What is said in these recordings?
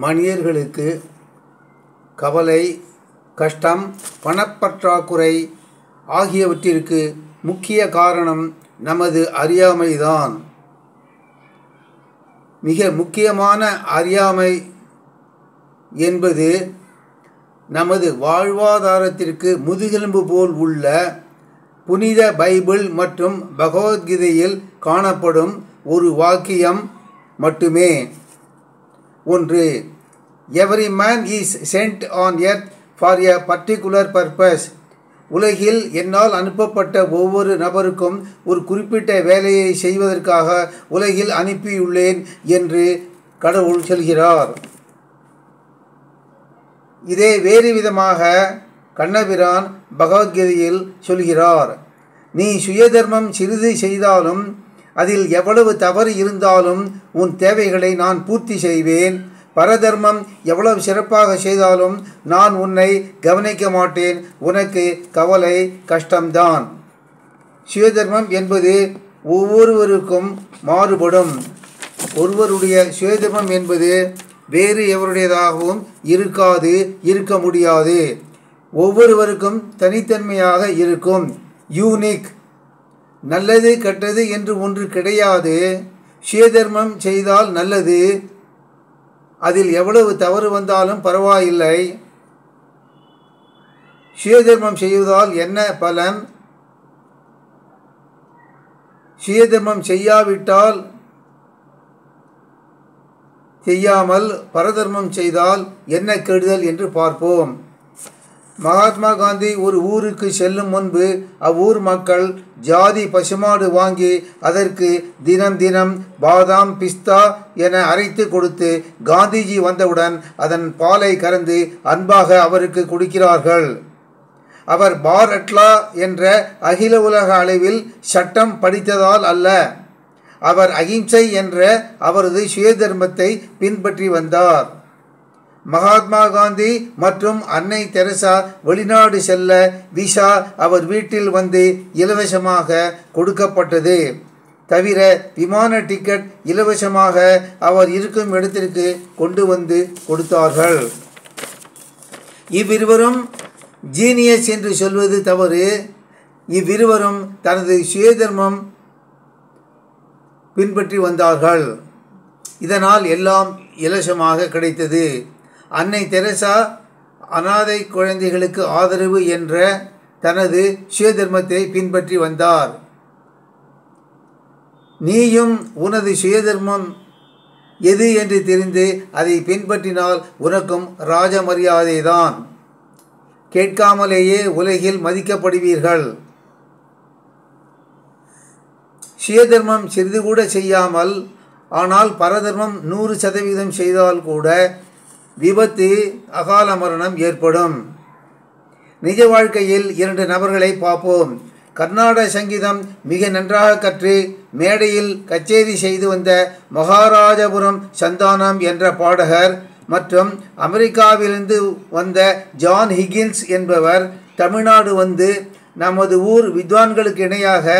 மனிதர்களுக்கு கவலை, கஷ்டம், பணப்பற்றாக்குறை ஆகியவற்றிற்கு முக்கிய காரணம் நமது அறியாமைதான். மிக முக்கியமான அறியாமை என்பது நமது வாழ்வாதாரத்திற்கு முதுகெலும்பு போல் உள்ள புனித பைபிள் மற்றும் பகவத்கீதையில் காணப்படும் ஒரு வாக்கியம் மட்டுமே. ஒன்று, every man is sent on earth for a particular purpose. உலகில் என்னால் அனுப்பப்பட்ட ஒவ்வொரு நபருக்கும் ஒரு குறிப்பிட்ட வேலையை செய்வதற்காக உலகில் அனுப்பியுள்ளேன் என்று கடவுள் சொல்கிறார். இதே வேறு விதமாக கண்ணபிரான் பகவத்கீதையில் சொல்கிறார், நீ சுயதர்மம் சிறிது செய்தாலும் அதில் எவ்வளவு தவறு இருந்தாலும் உன் தேவைகளை நான் பூர்த்தி செய்வேன். பரதர்மம் எவ்வளவு சிறப்பாக செய்தாலும் நான் உன்னை கவனிக்க மாட்டேன். உனக்கு கவலை, கஷ்டம்தான். சுயதர்மம் என்பது ஒவ்வொருவருக்கும் மாறுபடும். ஒருவருடைய சுயதர்மம் என்பது வேறு எவருடையதாகவும் இருக்க முடியாது. ஒவ்வொருவருக்கும் தனித்தன்மையாக இருக்கும். யூனிக். நல்லது கெட்டது என்று ஒன்று கிடையாது. சுயதர்மம் செய்தால் நல்லது. அதில் எவ்வளவு தவறு வந்தாலும் பரவாயில்லை. சுயதர்மம் செய்வதால் என்ன பலன்? சுயதர்மம் செய்யாமல் பரதர்மம் செய்தால் என்ன கெடுதல் என்று பார்ப்போம். மகாத்மா காந்தி ஒரு ஊருக்கு செல்லும் முன்பு அவ்வூர் மக்கள் ஜாதி பசுமாடு வாங்கி அதற்கு தினம் தினம் பாதாம், பிஸ்தா என அரைத்து கொடுத்து காந்திஜி வந்தவுடன் அதன் பாலை கறந்து அன்பாக அவருக்கு குடிக்கிறார்கள். அவர் பாரட்லா என்ற அகில உலக அளவில் சட்டம் படித்ததால் அல்ல, அவர் அகிம்சை என்ற அவரது சுயதர்மத்தை பின்பற்றி வந்தார். மகாத்மா காந்தி மற்றும் அன்னை தெரசா வெளிநாடு செல்ல விசா அவர் வீட்டில் வந்து இலவசமாக கொடுக்கப்பட்டது. தவிர விமான டிக்கெட் இலவசமாக அவர் இருக்கும் இடத்திற்கு கொண்டு வந்து கொடுத்தார்கள். இவ்விருவரும் ஜீனியஸ் என்று சொல்வது தவறு. இவ்விருவரும் தனது சுயதர்மம் பின்பற்றி வந்தார்கள். இதனால் எல்லாம் இலவசமாக கிடைத்தது. அன்னை தெரசா அனாதை குழந்தைகளுக்கு ஆதரவு என்ற தனது சுயதர்மத்தை பின்பற்றி வந்தார். நீயும் உனது சுயதர்மம் எது என்று தெரிந்து அதை பின்பற்றினால் உனக்கும் ராஜ மரியாதைதான். கேட்காமலேயே உலகில் மதிக்கப்படுவீர்கள். சுயதர்மம் சிறிது கூட செய்யாமல் ஆனால் பரதர்மம் 100% செய்தால் கூட விபத்து, அகால மரணம் ஏற்படும். நிஜ வாழ்க்கையில் 2 நபர்களை பார்ப்போம். கர்நாடக சங்கீதம் மிக நன்றாக கற்று மேடையில் கச்சேரி செய்து வந்த மகாராஜபுரம் சந்தானம் என்ற பாடகர் மற்றும் அமெரிக்காவிலிருந்து வந்த ஜான் ஹிகின்ஸ் என்பவர் தமிழ்நாடு வந்து நமது ஊர் வித்வான்களுக்கு இணையாக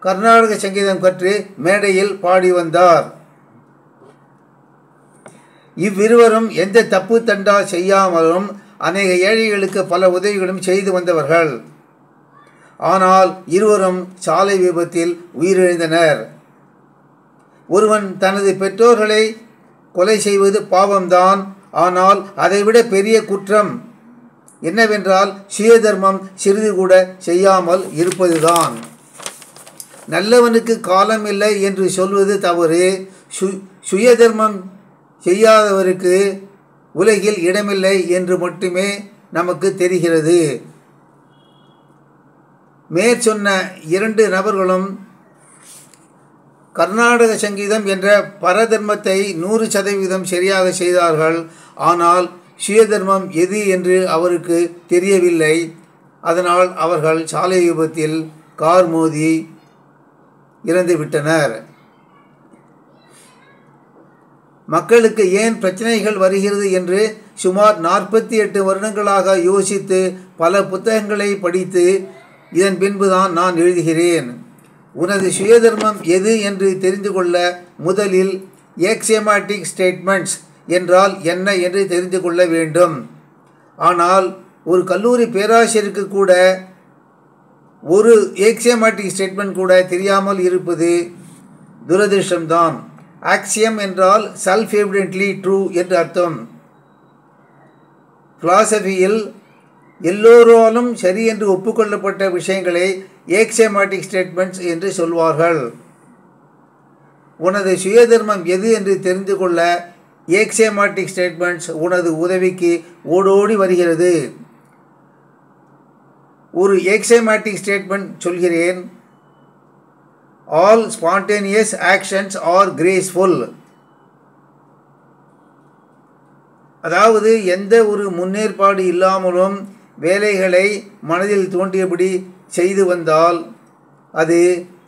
கர்நாடக சங்கீதம் கற்று மேடையில் பாடி வந்தார். இவ்விருவரும் எந்த தப்பு தண்டா செய்யாமலும் அநேக ஏழைகளுக்கு பல உதவிகளும் செய்து வந்தவர்கள். ஆனால் இருவரும் சாலை விபத்தில் உயிரிழந்தனர். ஒருவன் தனது பெற்றோர்களை கொலை செய்வது பாவம்தான். ஆனால் அதைவிட பெரிய குற்றம் என்னவென்றால் சுயதர்மம் சிறிது கூட செய்யாமல் இருப்பதுதான். நல்லவனுக்கு காலம் இல்லை என்று சொல்வது தவறு. சுயதர்மம் செய்யாதவருக்கு உலகில் இடமில்லை என்று மட்டுமே நமக்கு தெரிகிறது. மேற்சொன்ன 2 நபர்களும் கர்நாடக சங்கீதம் என்ற பரதர்மத்தை 100% சரியாக செய்தார்கள். ஆனால் சுயதர்மம் எது என்று அவருக்கு தெரியவில்லை. அதனால் அவர்கள் சாலை விபத்தில் கார் மோதி இறந்துவிட்டனர். மக்களுக்கு ஏன் பிரச்சனைகள் வருகிறது என்று சுமார் 48 வருடங்களாக யோசித்து பல புத்தகங்களை படித்து இதன் பின்புதான் நான் எழுதுகிறேன். உனது சுயதர்மம் எது என்று தெரிந்து கொள்ள முதலில் ஏக்சியமாட்டிக் ஸ்டேட்மெண்ட்ஸ் என்றால் என்ன என்று தெரிந்து கொள்ள வேண்டும். ஆனால் ஒரு கல்லூரி பேராசிரியருக்கு கூட ஒரு ஏக்சியமேட்டிக் ஸ்டேட்மெண்ட் கூட தெரியாமல் இருப்பது துரதிர்ஷ்டம்தான். ஆக்சியம் என்றால் செல்ஃப் எவிடென்ட்லி ட்ரூ என்று அர்த்தம். பிலாசபியில் எல்லோராலும் சரி என்று ஒப்புக்கொள்ளப்பட்ட விஷயங்களை ஏக்சியமேட்டிக் ஸ்டேட்மெண்ட்ஸ் என்று சொல்வார்கள். உனது சுயதர்மம் எது என்று தெரிந்து கொள்ள ஏக்சியமேட்டிக் ஸ்டேட்மெண்ட்ஸ் உனது உதவிக்கு ஓடோடி வருகிறது. ஒரு ஏக்சியமேட்டிக் ஸ்டேட்மெண்ட் சொல்கிறேன். All spontaneous actions are graceful. அதாவது எந்த ஒரு முன்னேற்பாடு இல்லாமலும் வேலைகளை மனதில் தோன்றியபடி செய்து வந்தால் அது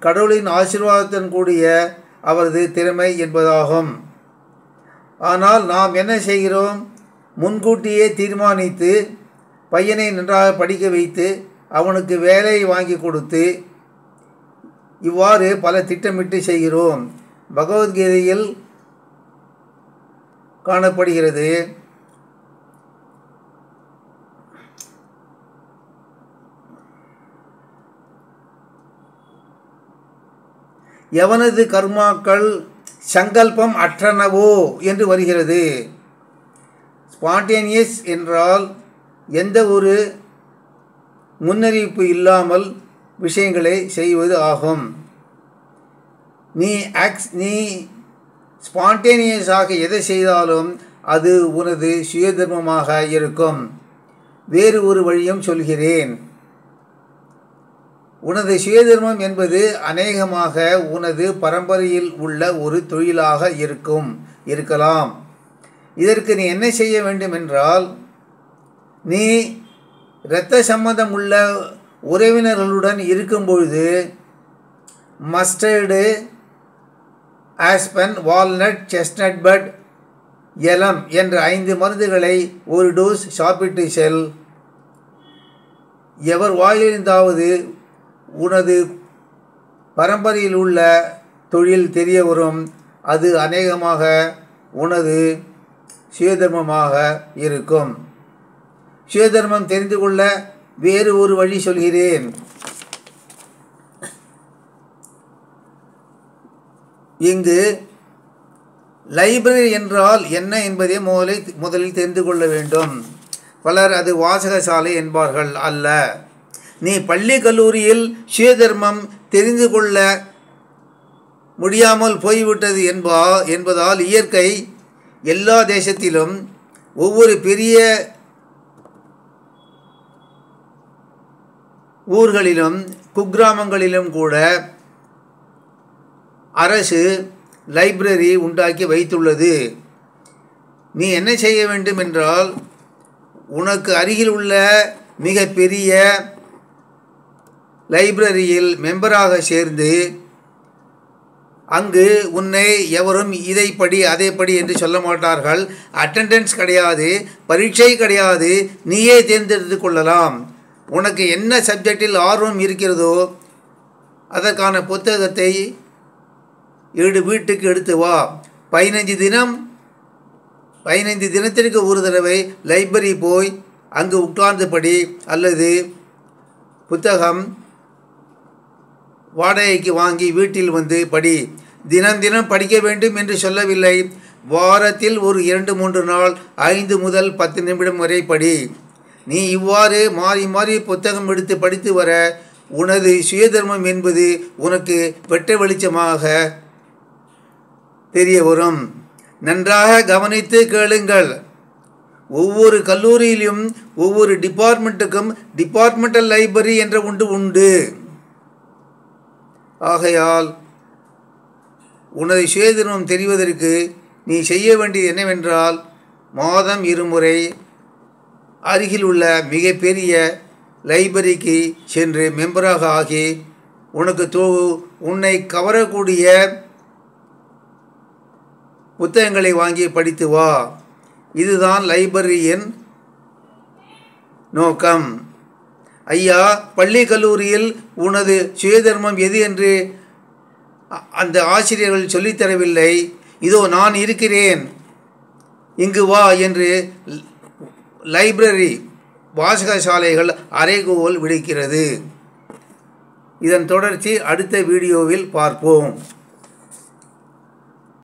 கடவுளின் ஆசீர்வாதத்துடன் கூடிய அவரது திறமை என்பதாகும். ஆனால் நாம் என்ன செய்கிறோம்? முன்கூட்டியே தீர்மானித்து பையனை நன்றாக படிக்க வைத்து அவனுக்கு வேலை வாங்கி கொடுத்து இவ்வாறு பல திட்டமிட்டு செய்கிறோம். பகவத்கீதையில் காணப்படுகிறது. எவனது கர்மாக்கள் சங்கல்பம் அற்றனவோ என்று வருகிறது. ஸ்பான்டேனியஸ் என்றால் எந்த ஒரு முன்னறிவிப்பு இல்லாமல் விஷயங்களை செய்வது ஆகும். நீ ஸ்பான்டேனியஸாக எதை செய்தாலும் அது உனது சுயதர்மமாக இருக்கும். வேறு ஒரு வழியும் சொல்கிறேன். உனது சுயதர்மம் என்பது அநேகமாக உனது பரம்பரையில் உள்ள ஒரு தொழிலாக இருக்கலாம். இதற்கு நீ என்ன செய்ய வேண்டும் என்றால், நீ இரத்த சம்பந்தம் உள்ள உறவினர்களுடன் இருக்கும்பொழுது mustard, aspen, walnut, chestnut bud, elm என்ற 5 மருந்துகளை ஒரு டோஸ் சாப்பிட்டு செல். எவர் வாயிலிருந்தாவது உனது பரம்பரையில் உள்ள தொழில் தெரிய வரும். அது அநேகமாக உனது சுயதர்மமாக இருக்கும். சுயதர்மம் தெரிந்து கொள்ள வேறு ஒரு வழி சொல்கிறேன். இங்கு லைப்ரரி என்றால் என்ன என்பதை முதலில் தெரிந்து கொள்ள வேண்டும். பலர் அது வாசகசாலை என்பார்கள். அல்ல. நீ பள்ளி கல்லூரியில் சுயதர்மம் தெரிந்து கொள்ள முடியாமல் போய்விட்டது என்பதால் இயற்கை எல்லா தேசத்திலும் ஒவ்வொரு பெரிய ஊர்களிலும் குக்கிராமங்களிலும் கூட அரசு லைப்ரரி உண்டாக்கி வைத்துள்ளது. நீ என்ன செய்ய வேண்டும் என்றால், உனக்கு அருகில் உள்ள மிக பெரிய லைப்ரரியில் மெம்பராக சேர்ந்து அங்கு உன்னை எவரும் இதை படி அதை படி என்று சொல்ல மாட்டார்கள். அட்டெண்டன்ஸ் கிடையாது, பரீட்சை கிடையாது. நீயே தேர்ந்தெடுத்து கொள்ளலாம். உனக்கு என்ன சப்ஜெக்டில் ஆர்வம் இருக்கிறதோ அதற்கான புத்தகத்தை வீட்டுக்கு எடுத்து வா. 15 தினத்திற்கு ஒரு தடவை லைப்ரரி போய் அங்கு உட்கார்ந்து படி, அல்லது புத்தகம் வாடகைக்கு வாங்கி வீட்டில் வந்து படி. தினம் படிக்க வேண்டும் என்று சொல்லவில்லை. வாரத்தில் ஒரு 2-3 நாள் 5 முதல் 10 நிமிடம் வரை படி. நீ இவ்வாறு மாறி மாறி புத்தகம் எடுத்து படித்து வர உனது சுயதர்மம் என்பது உனக்கு வெட்ட வெளிச்சமாக தெரிய வரும். நன்றாக கவனித்து கேளுங்கள். ஒவ்வொரு கல்லூரியிலும் ஒவ்வொரு டிபார்ட்மெண்ட்டுக்கும் டிபார்ட்மெண்டல் லைப்ரரி என்ற ஒன்று உண்டு. ஆகையால் உனது சுயதர்மம் தெரிவதற்கு நீ செய்ய வேண்டியது என்னவென்றால், மாதம் 2 முறை அருகில் உள்ள மிகப்பெரிய லைப்ரரிக்கு சென்று மெம்பராக ஆகி உன்னை கவரக்கூடிய புத்தகங்களை வாங்கி படித்து வா. இதுதான் லைப்ரரியின் நோக்கம். ஐயா, பள்ளி கல்லூரியில் உனது சுயதர்மம் எது என்று அந்த ஆசிரியர்கள் சொல்லித்தரவில்லை. இதோ நான் இருக்கிறேன். இங்கு வா என்று லைப்ரரி வாசகசாலைகள் அறைகூவல் விடுக்கிறது. இதன் தொடர்ச்சி அடுத்த வீடியோவில் பார்ப்போம்.